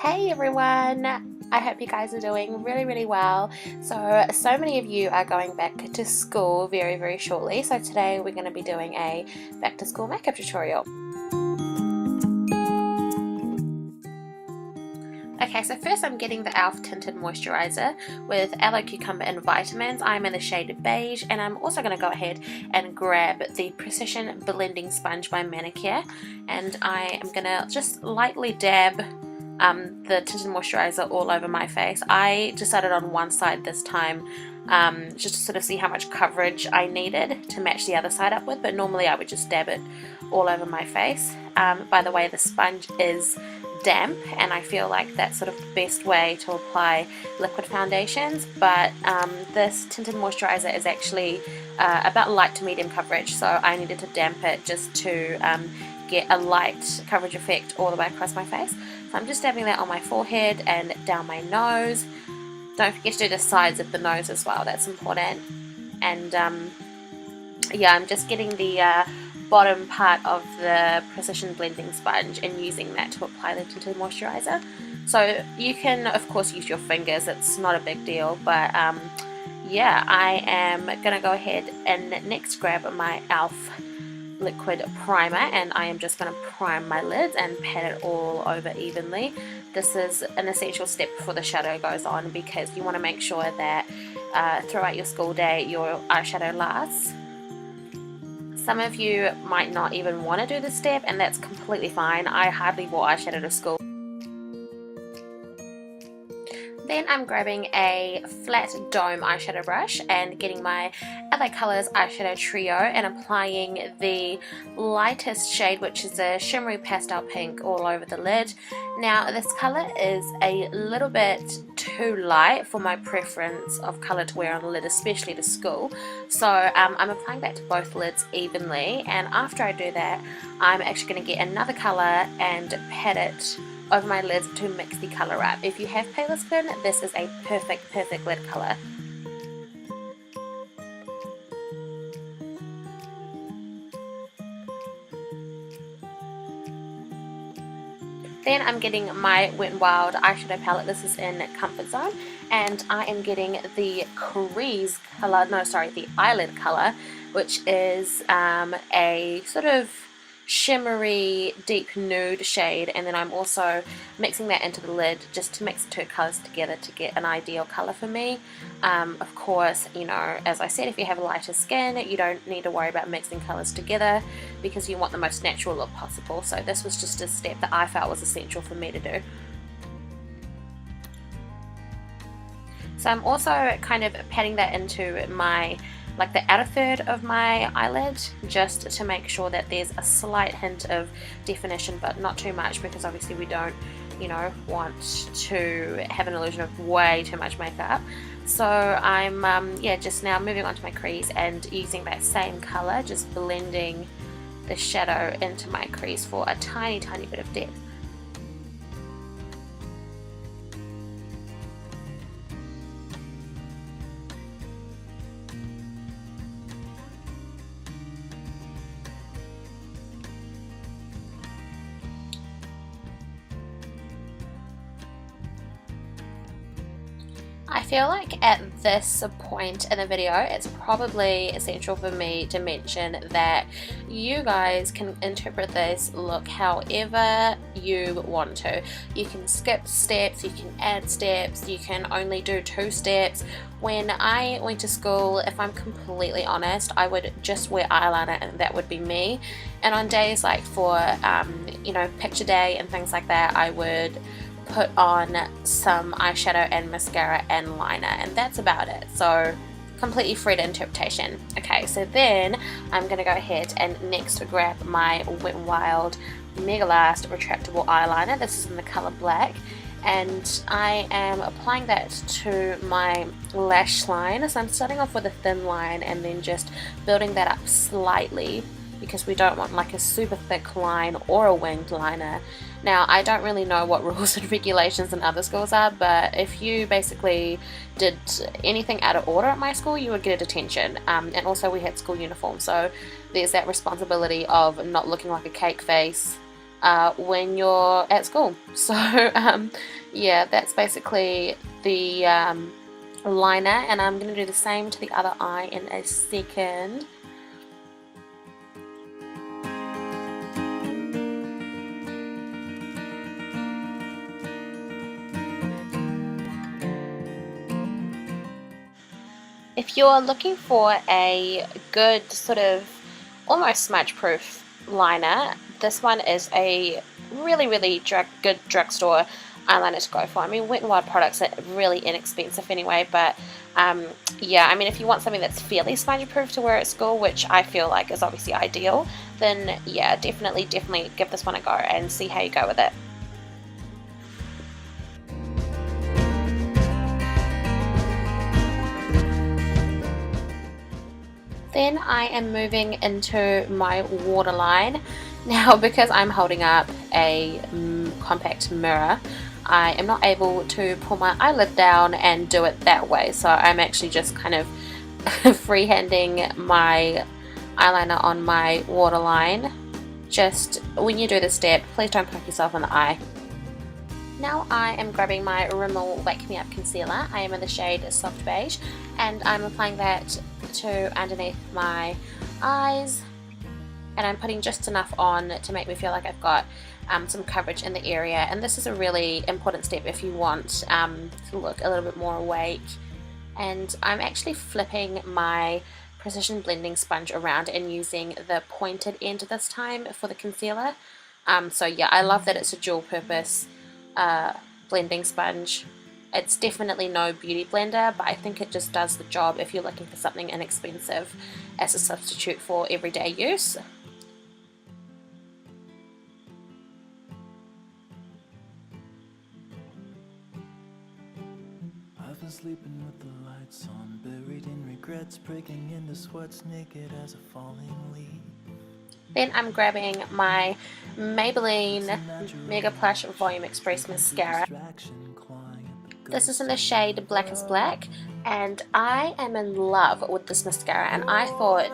Hey everyone! I hope you guys are doing really well. So many of you are going back to school very shortly, so today we're going to be doing a back to school makeup tutorial. Okay, so first I'm getting the e.l.f. Tinted Moisturizer with Aloe Cucumber and Vitamins. I'm in the shade Beige, and I'm also going to go ahead and grab the Precision Blending Sponge by Manicure, and I am going to just lightly dab the tinted moisturizer all over my face. I decided on one side this time just to sort of see how much coverage I needed to match the other side up with, but normally I would just dab it all over my face. By the way, the sponge is damp, and I feel like that's sort of the best way to apply liquid foundations, but this tinted moisturizer is actually about light to medium coverage, so I needed to damp it just to get a light coverage effect all the way across my face. So I'm just dabbing that on my forehead and down my nose. Don't forget to do the sides of the nose as well, that's important. And yeah, I'm just getting the bottom part of the Precision Blending Sponge and using that to apply the tinted moisturizer. So you can of course use your fingers, it's not a big deal, but yeah, I am gonna go ahead and next grab my e.l.f. liquid primer, and I am just going to prime my lids and pat it all over evenly. This is an essential step before the shadow goes on, because you want to make sure that throughout your school day your eyeshadow lasts. Some of you might not even want to do this step, and that's completely fine. I hardly wore eyeshadow to school. Then I'm grabbing a flat dome eyeshadow brush and getting my LA Colors eyeshadow trio and applying the lightest shade, which is a shimmery pastel pink, all over the lid. Now this colour is a little bit too light for my preference of colour to wear on the lid, especially to school. So I'm applying that to both lids evenly, and after I do that I'm actually going to get another colour and pat it over my lids to mix the colour up. If you have paler skin, this is a perfect lid colour. Then I'm getting my Wet n Wild eyeshadow palette. This is in Comfort Zone, and I am getting the crease colour, no sorry, the eyelid colour, which is a sort of shimmery deep nude shade, and then I'm also mixing that into the lid just to mix the two colours together to get an ideal colour for me. Of course, you know, as I said, if you have lighter skin you don't need to worry about mixing colours together because you want the most natural look possible, so this was just a step that I felt was essential for me to do. So I'm also kind of patting that into my, like the outer third of my eyelid, just to make sure that there's a slight hint of definition, but not too much, because obviously we don't, you know, want to have an illusion of way too much makeup. So I'm yeah, just now moving on to my crease and using that same colour, just blending the shadow into my crease for a tiny bit of depth. I feel like at this point in the video it's probably essential for me to mention that you guys can interpret this look however you want to. You can skip steps, you can add steps, you can only do 2 steps. When I went to school, if I'm completely honest, I would just wear eyeliner and that would be me. And on days like for you know, picture day and things like that, I would put on some eyeshadow and mascara and liner, and that's about it. So completely free to interpretation. Okay, so then I'm going to go ahead and next grab my Wet n Wild Mega Last Retractable Eyeliner. This is in the colour black, and I am applying that to my lash line. So I'm starting off with a thin line and then just building that up slightly, because we don't want like a super thick line or a winged liner. Now I don't really know what rules and regulations in other schools are, but if you basically did anything out of order at my school you would get a detention, and also we had school uniforms, so there's that responsibility of not looking like a cake face when you're at school. So yeah, that's basically the liner, and I'm going to do the same to the other eye in a second. If you're looking for a good sort of almost smudge proof liner, this one is a really good drugstore eyeliner to go for. I mean, Wet n Wild products are really inexpensive anyway, but yeah, I mean, if you want something that's fairly smudge proof to wear at school, which I feel like is obviously ideal, then yeah, definitely give this one a go and see how you go with it. Then I am moving into my waterline. Now, because I'm holding up a compact mirror, I am not able to pull my eyelid down and do it that way, so I'm actually just kind of freehanding my eyeliner on my waterline. Just when you do this step, please don't poke yourself in the eye. Now I am grabbing my Rimmel Wake Me Up Concealer. I am in the shade Soft Beige, and I'm applying that to underneath my eyes, and I'm putting just enough on to make me feel like I've got some coverage in the area. And this is a really important step if you want to look a little bit more awake. And I'm actually flipping my precision blending sponge around and using the pointed end this time for the concealer. So yeah, I love that it's a dual purpose blending sponge. It's definitely no beauty blender, but I think it just does the job if you're looking for something inexpensive as a substitute for everyday use. I've been sleeping with the lights on, buried in regrets, breaking into sweats, naked as a falling leaf. Then I'm grabbing my Maybelline Mega Plush Volume Express Mascara. This is in the shade Black is Black, and I am in love with this mascara, and I thought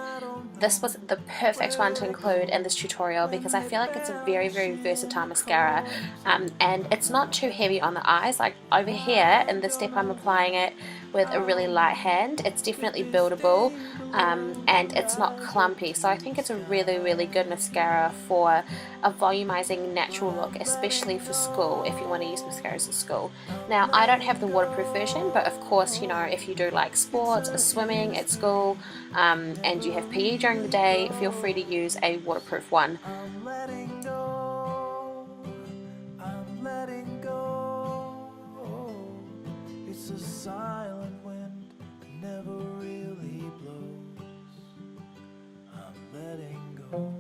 this was the perfect one to include in this tutorial because I feel like it's a very versatile mascara, and it's not too heavy on the eyes. Like over here in this step I'm applying it with a really light hand. It's definitely buildable, and it's not clumpy, so I think it's a really good mascara for a volumizing natural look, especially for school, if you want to use mascaras at school. Now I don't have the waterproof version, but of course, you know, if you do like sports or swimming at school, and you have PE during the day, feel free to use a waterproof one. I'm letting go, I'm letting go. It's a silent wind that never really blows. I'm letting go.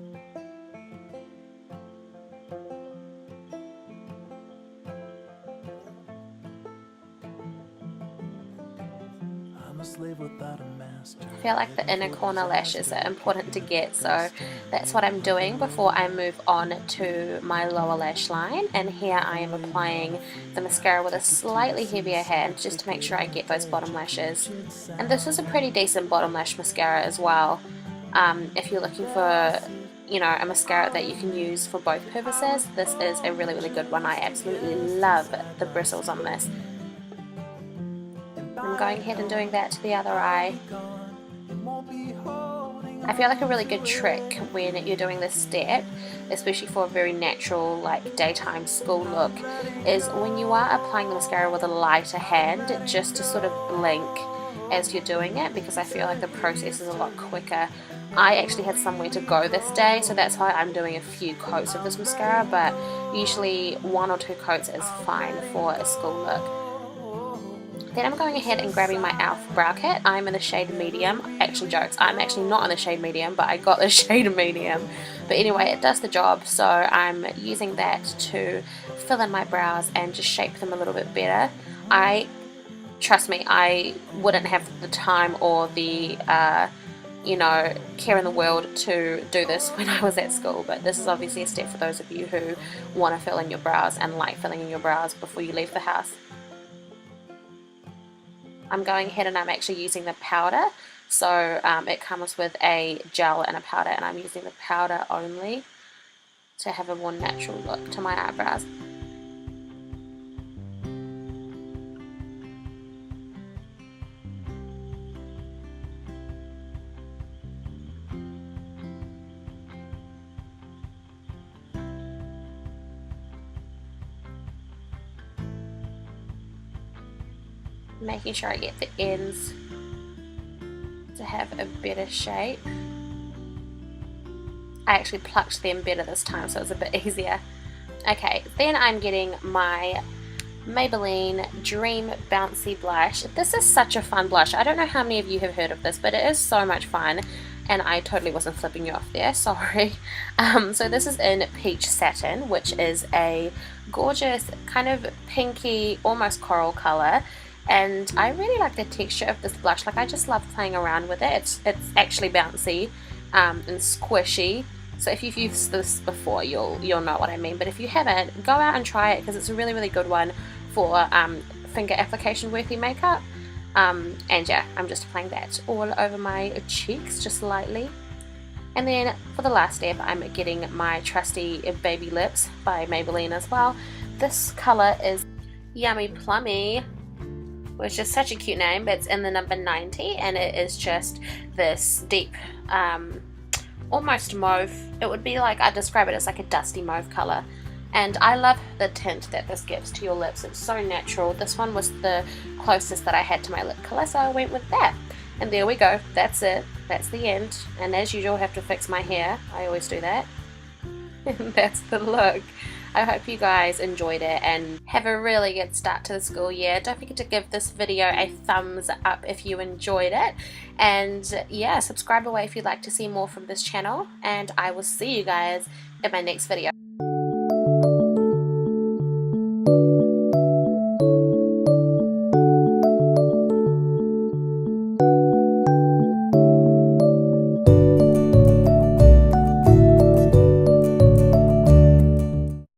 I'm a slave without a master. I feel like the inner corner lashes are important to get, so that's what I'm doing before I move on to my lower lash line. And here I am applying the mascara with a slightly heavier hand just to make sure I get those bottom lashes. And this is a pretty decent bottom lash mascara as well. If you're looking for, you know, a mascara that you can use for both purposes, this is a really good one. I absolutely love the bristles on this. I'm going ahead and doing that to the other eye. I feel like a really good trick when you're doing this step, especially for a very natural like daytime school look, is when you are applying the mascara with a lighter hand, just to sort of blink as you're doing it, because I feel like the process is a lot quicker. I actually had somewhere to go this day, so that's why I'm doing a few coats of this mascara, but usually 1 or 2 coats is fine for a school look. Then I'm going ahead and grabbing my e.l.f. brow kit. I'm in the shade medium. Actually, jokes, I'm actually not in the shade medium, but I got the shade medium. But anyway, it does the job, so I'm using that to fill in my brows and just shape them a little bit better. Trust me, I wouldn't have the time or the you know, care in the world to do this when I was at school, but this is obviously a step for those of you who want to fill in your brows and like filling in your brows before you leave the house. I'm going ahead and I'm actually using the powder, so it comes with a gel and a powder, and I'm using the powder only. to have a more natural look to my eyebrows. Making sure I get the ends to have a better shape. I actually plucked them better this time, so it was a bit easier. Okay, then I'm getting my Maybelline Dream Bouncy blush. This is such a fun blush. I don't know how many of you have heard of this, but it is so much fun, and I totally wasn't flipping you off there, sorry. So this is in Peach Satin, which is a gorgeous kind of pinky, almost coral color. And I really like the texture of this blush. Like, I just love playing around with it. It's actually bouncy and squishy. So if you've used this before, you'll know what I mean. But if you haven't, go out and try it, because it's a really, really good one for finger application worthy makeup. And yeah, I'm just applying that all over my cheeks, just lightly. And then for the last step, I'm getting my trusty Baby Lips by Maybelline as well. This color is Yummy Plummy, which is such a cute name, but it's in the number 90, and it is just this deep, almost mauve. It would be like, I describe it as like a dusty mauve color. And I love the tint that this gives to your lips. It's so natural. This one was the closest that I had to my lip color, so I went with that. And there we go. That's it. That's the end. And as usual, I have to fix my hair. I always do that. And that's the look. I hope you guys enjoyed it and have a really good start to the school year. Don't forget to give this video a thumbs up if you enjoyed it. And yeah, subscribe away if you'd like to see more from this channel. And I will see you guys in my next video.